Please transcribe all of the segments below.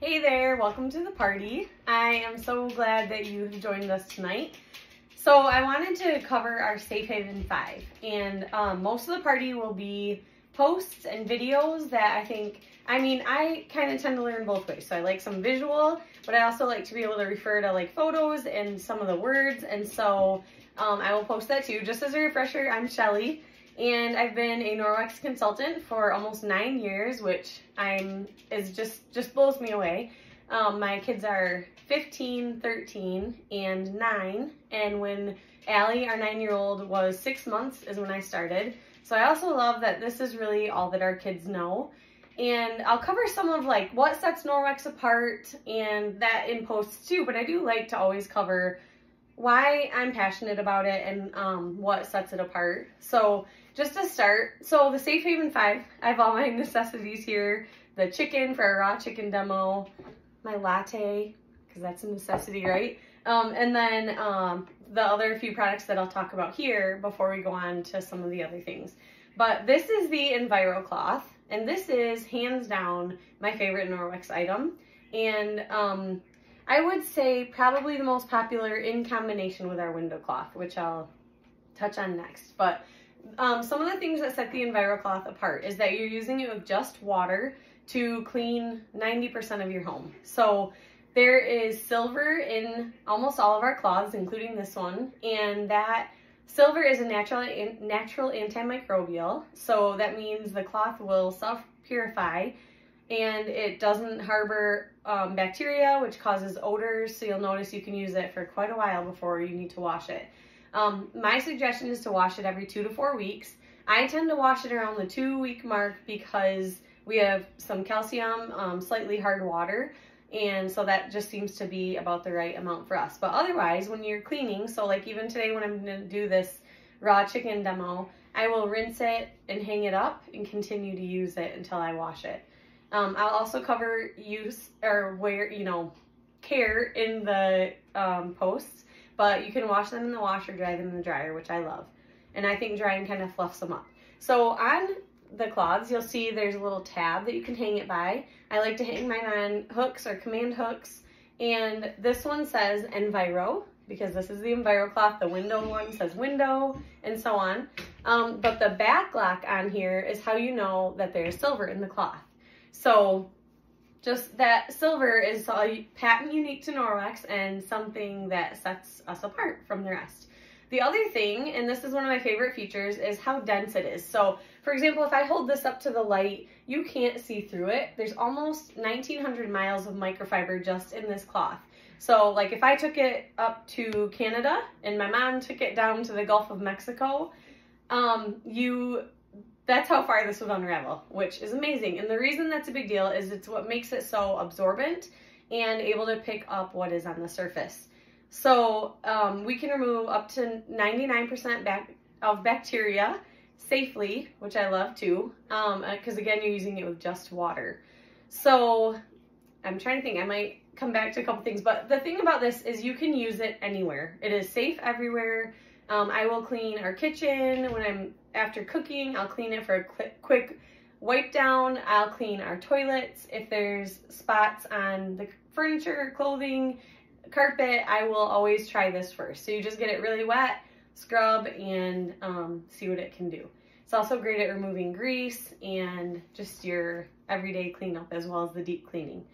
Hey there, welcome to the party. I am so glad that you have joined us tonight. So I wanted to cover our Safe Haven 5, and most of the party will be posts and videos that I kind of tend to learn both ways. So I like some visual, but I also like to be able to refer to like photos and some of the words, and so I will post that too. Just as a refresher, I'm Shelly, and I've been a Norwex consultant for almost 9 years, which just blows me away. My kids are 15, 13, and 9, and when Allie, our 9-year-old, was 6 months is when I started. So I also love that this is really all that our kids know. And I'll cover some of like what sets Norwex apart and that in posts too, but I do like to always cover why I'm passionate about it and what sets it apart. So just to start, so the Safe Haven 5, I have all my necessities here. The chicken for a raw chicken demo, my latte, because that's a necessity, right? And then the other few products that I'll talk about here before we go on to some of the other things. But this is the EnviroCloth, and this is hands down my favorite Norwex item. And I would say probably the most popular in combination with our window cloth, which I'll touch on next. But some of the things that set the EnviroCloth apart is that you're using it with just water to clean 90% of your home. So there is silver in almost all of our cloths, including this one, and that silver is a natural antimicrobial. So that means the cloth will self-purify and it doesn't harbor bacteria, which causes odors. So you'll notice you can use it for quite a while before you need to wash it. My suggestion is to wash it every 2 to 4 weeks. I tend to wash it around the 2-week mark because we have some calcium, slightly hard water, and so that just seems to be about the right amount for us. But otherwise, when you're cleaning, so like even today when I'm gonna do this raw chicken demo, I will rinse it and hang it up and continue to use it until I wash it. I'll also cover use or care in the posts, but you can wash them in the wash or dry them in the dryer, which I love. And I think drying kind of fluffs them up. So on the cloths, you'll see there's a little tab that you can hang it by. I like to hang mine on hooks or command hooks. And this one says Enviro, because this is the EnviroCloth. The window one says window, and so on. But the back lock on here is how you know that there's silver in the cloth. So just that silver is patent unique to Norwex and something that sets us apart from the rest. The other thing, and this is one of my favorite features, is how dense it is. So for example, if I hold this up to the light, you can't see through it. There's almost 1,900 miles of microfiber just in this cloth. So like if I took it up to Canada and my mom took it down to the Gulf of Mexico, that's how far this would unravel, which is amazing. And the reason that's a big deal is it's what makes it so absorbent and able to pick up what is on the surface. So we can remove up to 99% of bacteria safely, which I love too, because again, you're using it with just water. So I'm trying to think, I might come back to a couple things, but the thing about this is you can use it anywhere. It is safe everywhere. I will clean our kitchen when after cooking. I'll clean it for a quick wipe down. I'll clean our toilets. If there's spots on the furniture, clothing, carpet, I will always try this first. So you just get it really wet, scrub, and see what it can do. It's also great at removing grease and just your everyday cleanup as well as the deep cleaning.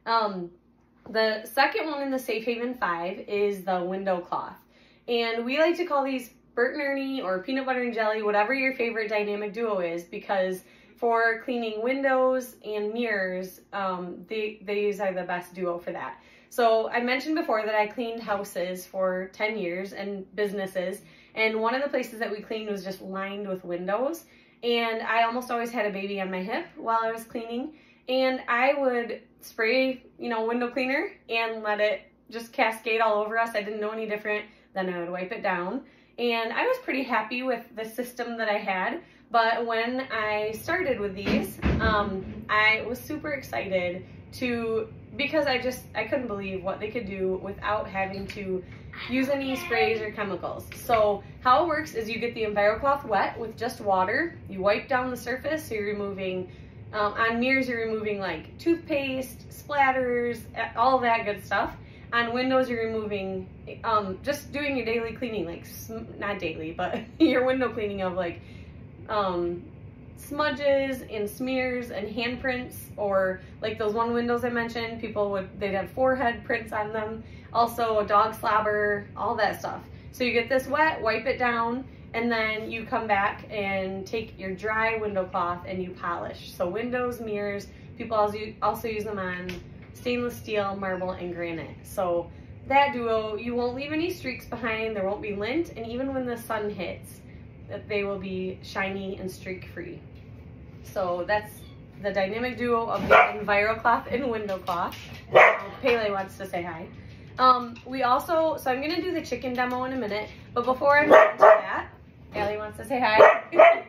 The second one in the Safe Haven 5 is the window cloth. And we like to call these Bert and Ernie or peanut butter and jelly, whatever your favorite dynamic duo is, because for cleaning windows and mirrors, these are the best duo for that. So I mentioned before that I cleaned houses for 10 years and businesses, and one of the places that we cleaned was just lined with windows, and I almost always had a baby on my hip while I was cleaning, and I would spray, window cleaner and let it just cascade all over us. I didn't know any different. Then I would wipe it down, and I was pretty happy with the system that I had. But when I started with these, I was super excited because I couldn't believe what they could do without having to use any sprays or chemicals. So how it works is you get the EnviroCloth wet with just water. You wipe down the surface, so you're removing On mirrors, you're removing like toothpaste, splatters, all that good stuff. On windows, you're removing, just doing your daily cleaning, like, not daily, but your window cleaning of like smudges and smears and handprints, or like those one windows I mentioned, they'd have forehead prints on them, also dog slobber, all that stuff. So you get this wet, wipe it down, and then you come back and take your dry window cloth and you polish. So windows, mirrors, people also use them on stainless steel, marble, and granite. So that duo, you won't leave any streaks behind, there won't be lint, and even when the sun hits, they will be shiny and streak free. So that's the dynamic duo of the EnviroCloth and window cloth. Pele wants to say hi. So I'm gonna do the chicken demo in a minute, but before I move into that, Allie wants to say hi.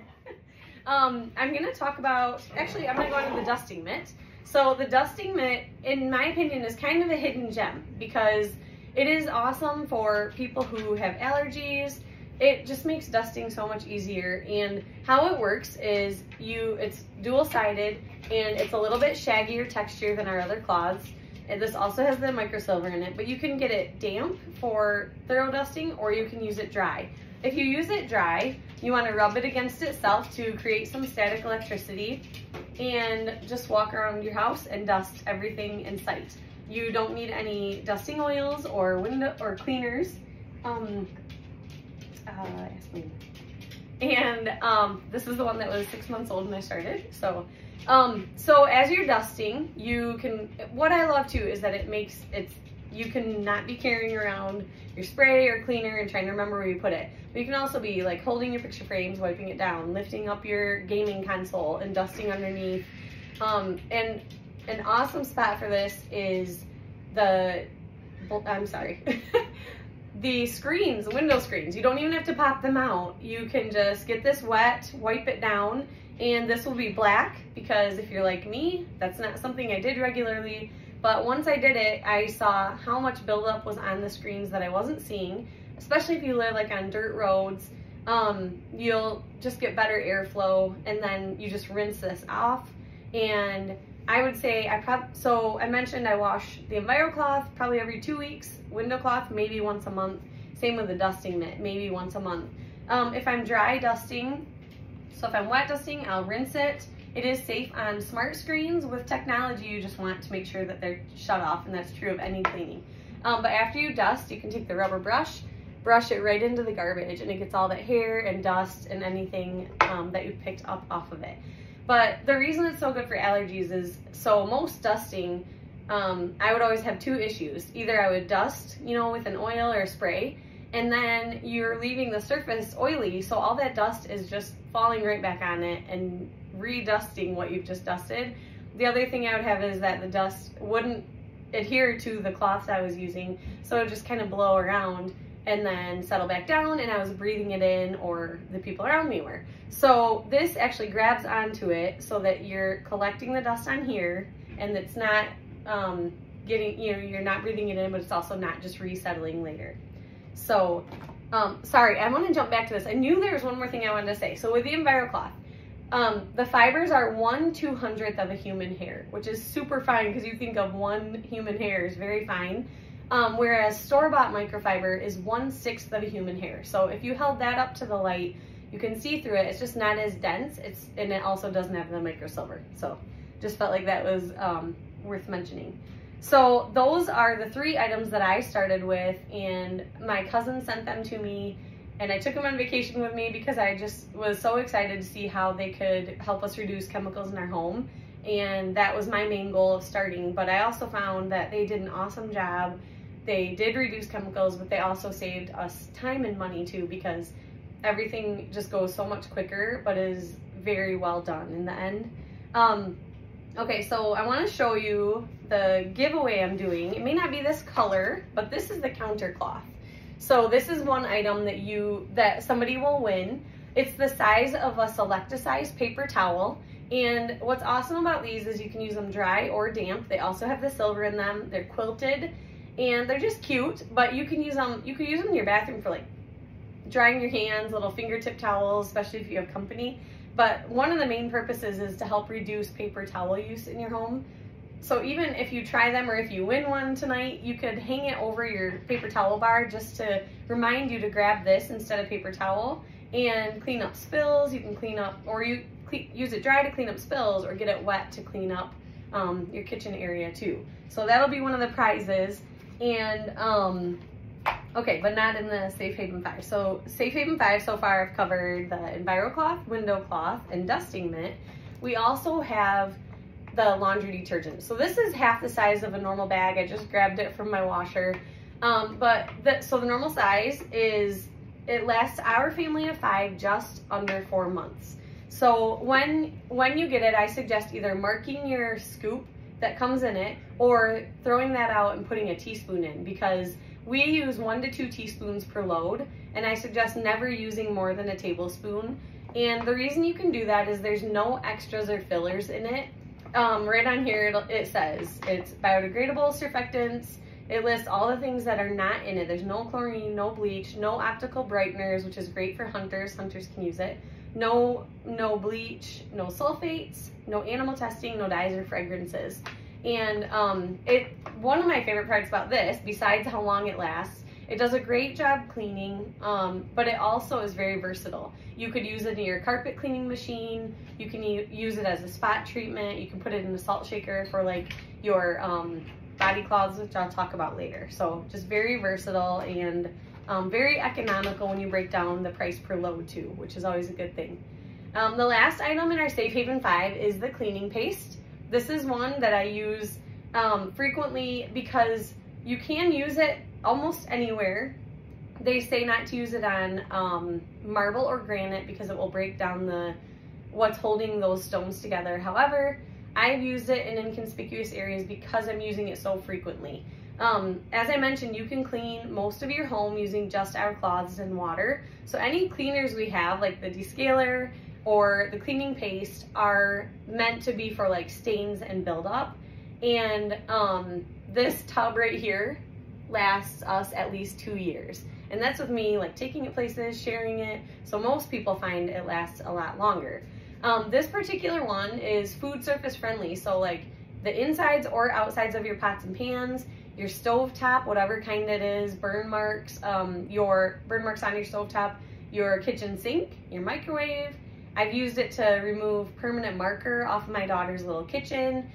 I'm gonna talk about, actually I'm gonna go into the dusting mitt. So the dusting mitt, in my opinion, is kind of a hidden gem because it is awesome for people who have allergies. It just makes dusting so much easier, and how it works is it's dual-sided and it's a little bit shaggier texture than our other cloths. And this also has the microsilver in it, but you can get it damp for thorough dusting or you can use it dry. If you use it dry, you want to rub it against itself to create some static electricity and just walk around your house and dust everything in sight. You don't need any dusting oils or window or cleaners. This is the one that was 6 months old when I started. So as you're dusting, what I love too is that you can not be carrying around your spray or cleaner and trying to remember where you put it. But you can also be like holding your picture frames, wiping it down, lifting up your gaming console and dusting underneath. And an awesome spot for this is the screens, window screens. You don't even have to pop them out. You can just get this wet, wipe it down, and this will be black because if you're like me, that's not something I did regularly. But once I did it, I saw how much buildup was on the screens that I wasn't seeing, especially if you live like on dirt roads. You'll just get better airflow, and then you just rinse this off. And I would say I mentioned I wash the EnviroCloth probably every 2 weeks, window cloth maybe once a month, same with the dusting mitt, maybe once a month. If I'm dry dusting, so if I'm wet dusting, I'll rinse it. It is safe on smart screens. With technology, you just want to make sure that they're shut off, and that's true of any cleaning. But after you dust, you can take the rubber brush it right into the garbage, and it gets all that hair and dust and anything that you picked up off of it. But the reason it's so good for allergies is, so most dusting, I would always have two issues. Either I would dust, with an oil or a spray, and then you're leaving the surface oily, so all that dust is just falling right back on it and redusting what you've just dusted. The other thing I would have is that the dust wouldn't adhere to the cloths I was using, so it would just kind of blow around and then settle back down, and I was breathing it in, or the people around me were. So this actually grabs onto it so that you're collecting the dust on here, and it's not you're not breathing it in, but it's also not just resettling later. So, sorry, I want to jump back to this. I knew there was one more thing I wanted to say. So with the EnviroCloth, the fibers are 1/200th of a human hair, which is super fine because you think of one human hair is very fine. Whereas store-bought microfiber is 1/6 of a human hair. So if you held that up to the light, you can see through it. It's just not as dense. And it also doesn't have the microsilver. So just felt like that was worth mentioning. So those are the 3 items that I started with, and my cousin sent them to me, and I took them on vacation with me because I just was so excited to see how they could help us reduce chemicals in our home. And that was my main goal of starting. But I also found that they did an awesome job. They did reduce chemicals, but they also saved us time and money too, because everything just goes so much quicker, but is very well done in the end. Okay, so I want to show you the giveaway I'm doing. It may not be this color, but this is the counter cloth. So this is one item that somebody will win. It's the size of a Selecta-size paper towel. And what's awesome about these is you can use them dry or damp. They also have the silver in them. They're quilted and they're just cute, but you can use them in your bathroom for like drying your hands, little fingertip towels, especially if you have company. but one of the main purposes is to help reduce paper towel use in your home. So even if you try them or if you win one tonight, you could hang it over your paper towel bar just to remind you to grab this instead of paper towel and clean up spills. You can clean up, or use it dry to clean up spills, or get it wet to clean up your kitchen area too. So that'll be one of the prizes. And okay, but not in the Safe Haven 5. So Safe Haven 5 so far I've covered the EnviroCloth, window cloth, and dusting mitt. We also have the laundry detergent. So this is half the size of a normal bag. I just grabbed it from my washer. So the normal size is, it lasts our family of 5 just under 4 months. So when you get it, I suggest either marking your scoop that comes in it or throwing that out and putting a teaspoon in, because we use 1 to 2 teaspoons per load, and I suggest never using more than a tablespoon. And the reason you can do that is there's no extras or fillers in it. Right on here it says it's biodegradable surfactants. It lists all the things that are not in it. There's no chlorine, no bleach, no optical brighteners, which is great for hunters. Hunters can use it. No bleach, no sulfates, no animal testing, no dyes or fragrances. And one of my favorite parts about this, besides how long it lasts, it does a great job cleaning, but it also is very versatile. You could use it in your carpet cleaning machine. You can use it as a spot treatment. You can put it in a salt shaker for like your body cloths, which I'll talk about later. So just very versatile and very economical when you break down the price per load too, which is always a good thing. The last item in our Safe Haven 5 is the cleaning paste. This is one that I use frequently because you can use it almost anywhere. They say not to use it on marble or granite because it will break down what's holding those stones together. However, I've used it in inconspicuous areas because I'm using it so frequently. As I mentioned, you can clean most of your home using just our cloths and water. So any cleaners we have, like the descaler or the cleaning paste, are meant to be for like stains and buildup. And this tub right here lasts us at least 2 years. And that's with me like taking it places, sharing it. So most people find it lasts a lot longer. This particular one is food surface friendly. So like the insides or outsides of your pots and pans, your stove top, whatever kind it is, burn marks on your stove top, your kitchen sink, your microwave. I've used it to remove permanent marker off of my daughter's little kitchen,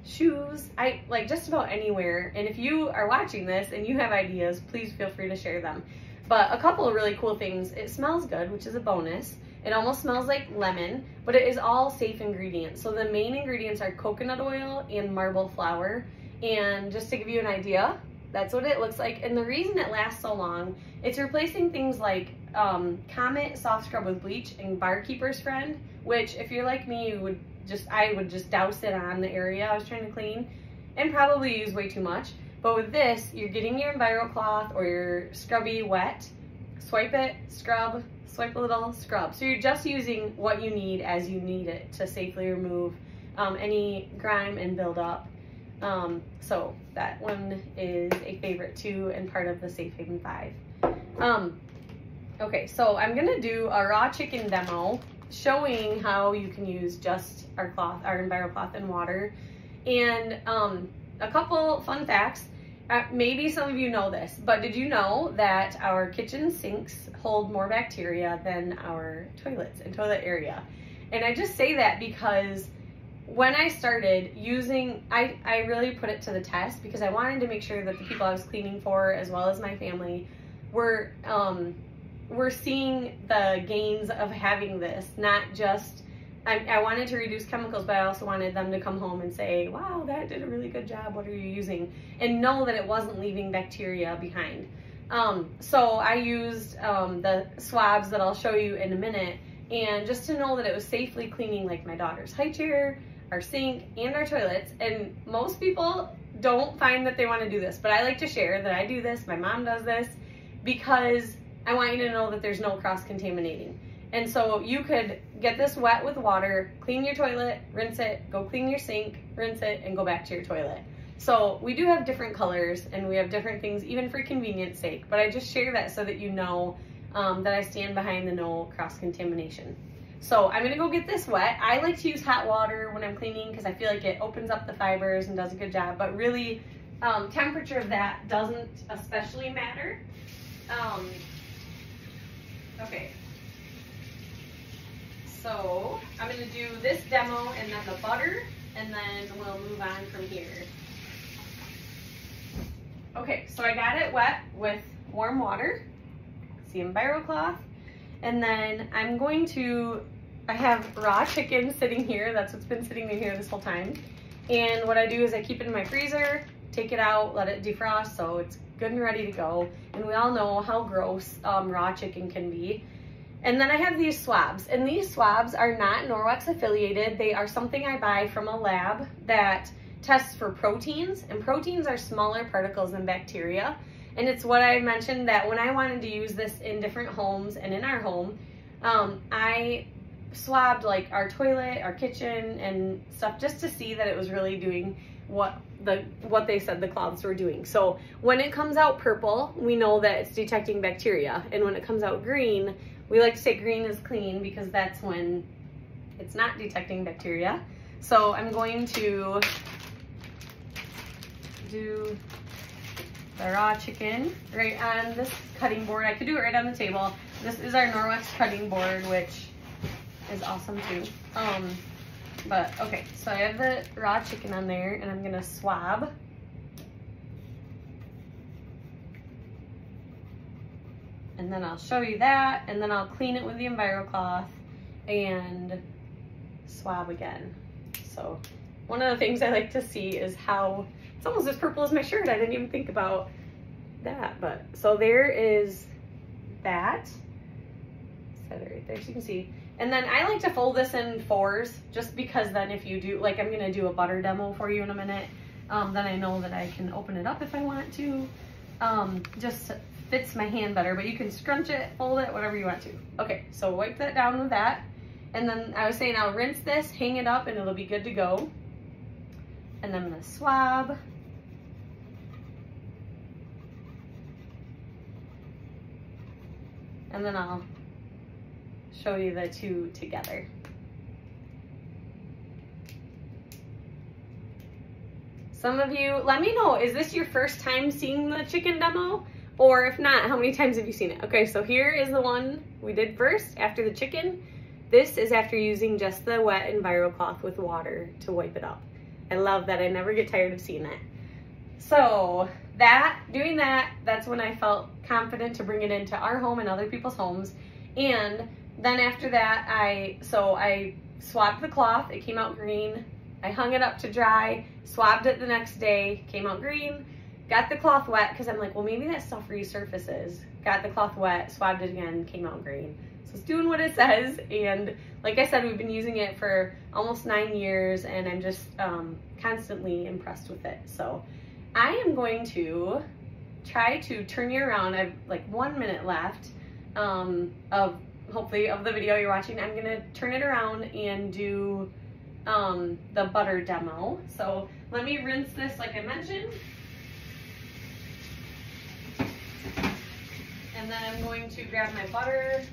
shoes, like just about anywhere. And if you are watching this and you have ideas, please feel free to share them. But a couple of really cool things: it smells good, which is a bonus. It almost smells like lemon, but it is all safe ingredients. So the main ingredients are coconut oil and marble flour. And just to give you an idea, that's what it looks like. And the reason it lasts so long, it's replacing things like Comet Soft Scrub with Bleach and Barkeeper's Friend, which if you're like me, I would just douse it on the area I was trying to clean and probably use way too much. But with this, you're getting your EnviroCloth or your Scrubby wet, swipe it, scrub, swipe a little, scrub. So you're just using what you need as you need it to safely remove any grime and buildup. So that one is a favorite too and part of the Safe Haven 5. Okay, so I'm gonna do a raw chicken demo showing how you can use just our EnviroCloth and water. And a couple fun facts. Maybe some of you know this, but did you know that our kitchen sinks hold more bacteria than our toilets and toilet area? And I just say that because when I started using, I really put it to the test because I wanted to make sure that the people I was cleaning for, as well as my family, were seeing the gains of having this. Not just, I wanted to reduce chemicals, but I also wanted them to come home and say, wow, that did a really good job, what are you using? And know that it wasn't leaving bacteria behind. So I used the swabs that I'll show you in a minute, and just to know that it was safely cleaning like my daughter's high chair, our sink, and our toilets. And most people don't find that they want to do this, but I like to share that I do this, my mom does this, because I want you to know that there's no cross-contaminating. And so you could get this wet with water, clean your toilet, rinse it, go clean your sink, rinse it, and go back to your toilet. So we do have different colors and we have different things, even for convenience sake, but I just share that so that you know that I stand behind the no cross-contamination. So I'm gonna go get this wet. I like to use hot water when I'm cleaning because I feel like it opens up the fibers and does a good job, but really temperature of that doesn't especially matter. Okay, so I'm gonna do this demo and then the butter, and then we'll move on from here. Okay, so I got it wet with warm water, the EnviroCloth, and then I'm going to, I have raw chicken sitting here. That's what's been sitting in here this whole time. And what I do is I keep it in my freezer, take it out, let it defrost so it's good and ready to go. And we all know how gross raw chicken can be. And then I have these swabs, and these swabs are not Norwex affiliated. They are something I buy from a lab that tests for proteins, and proteins are smaller particles than bacteria. And it's what I mentioned that when I wanted to use this in different homes and in our home, I swabbed like our toilet, our kitchen and stuff just to see that it was really doing what they said the cloths were doing. So when it comes out purple, we know that it's detecting bacteria. And when it comes out green, we like to say green is clean because that's when it's not detecting bacteria. So I'm going to do the raw chicken right on this cutting board. I could do it right on the table. This is our Norwex cutting board, which is awesome too. But okay, so I have the raw chicken on there and I'm gonna swab. And then I'll show you that, and then I'll clean it with the EnviroCloth and swab again. So one of the things I like to see is how it's almost as purple as my shirt. I didn't even think about that, but so there is that. Set it right there so you can see. And then I like to fold this in 4s just because then if you do, like I'm gonna do a butter demo for you in a minute, then I know that I can open it up if I want to. Just fits my hand better, but you can scrunch it, fold it, whatever you want to. Okay, so wipe that down with that. And then I was saying I'll rinse this, hang it up, and it'll be good to go. And then I'm gonna swab. And then I'll show you the two together. Some of you, let me know, is this your first time seeing the chicken demo? Or if not, how many times have you seen it? Okay, so here is the one we did first after the chicken. This is after using just the wet EnviroCloth with water to wipe it up. I love that. I never get tired of seeing it. So doing that, that's when I felt confident to bring it into our home and other people's homes. And then after that, I swabbed the cloth. It came out green. I hung it up to dry, swabbed it the next day, came out green. Got the cloth wet because I'm like, well, maybe that stuff resurfaces. Got the cloth wet, swabbed it again, came out green. So it's doing what it says. And like I said, we've been using it for almost 9 years and I'm just constantly impressed with it. So I am going to try to turn you around. I have like 1 minute left hopefully of the video you're watching. I'm gonna turn it around and do the butter demo. So let me rinse this like I mentioned. And then I'm going to grab my butter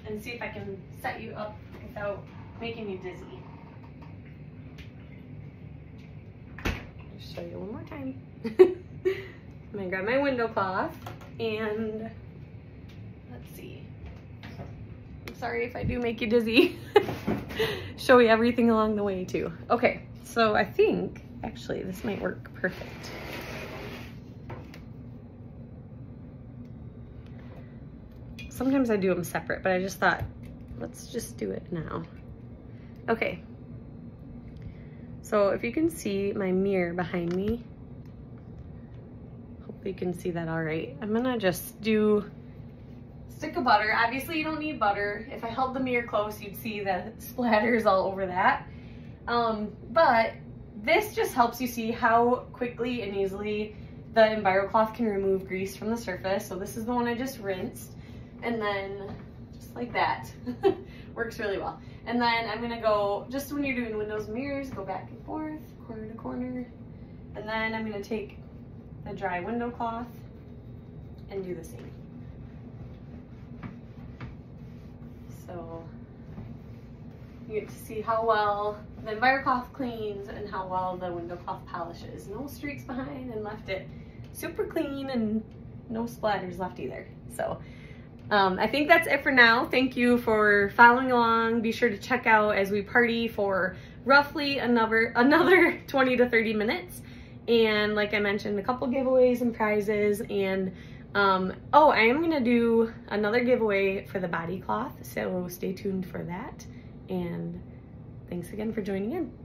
and see if I can set you up without making you dizzy. Just show you one more time. I'm gonna grab my window cloth and let's see. I'm sorry if I do make you dizzy. Show you everything along the way too. Okay, so I think actually this might work perfect. Sometimes I do them separate, but I just thought, let's just do it now. Okay. So if you can see my mirror behind me, hopefully you can see that all right. I'm gonna just do a stick of butter. Obviously you don't need butter. If I held the mirror close, you'd see the splatters all over that. But this just helps you see how quickly and easily the EnviroCloth can remove grease from the surface. So this is the one I just rinsed. And then just like that, works really well. And then I'm gonna go, just when you're doing windows and mirrors, go back and forth, corner to corner. And then I'm gonna take the dry window cloth and do the same. So you get to see how well the EnviroCloth cleans and how well the window cloth polishes. No streaks behind, and left it super clean and no splatters left either. So I think that's it for now. Thank you for following along. Be sure to check out as we party for roughly another 20 to 30 minutes. And like I mentioned, a couple giveaways and prizes. And oh, I am gonna do another giveaway for the body cloth, so stay tuned for that. And thanks again for joining in.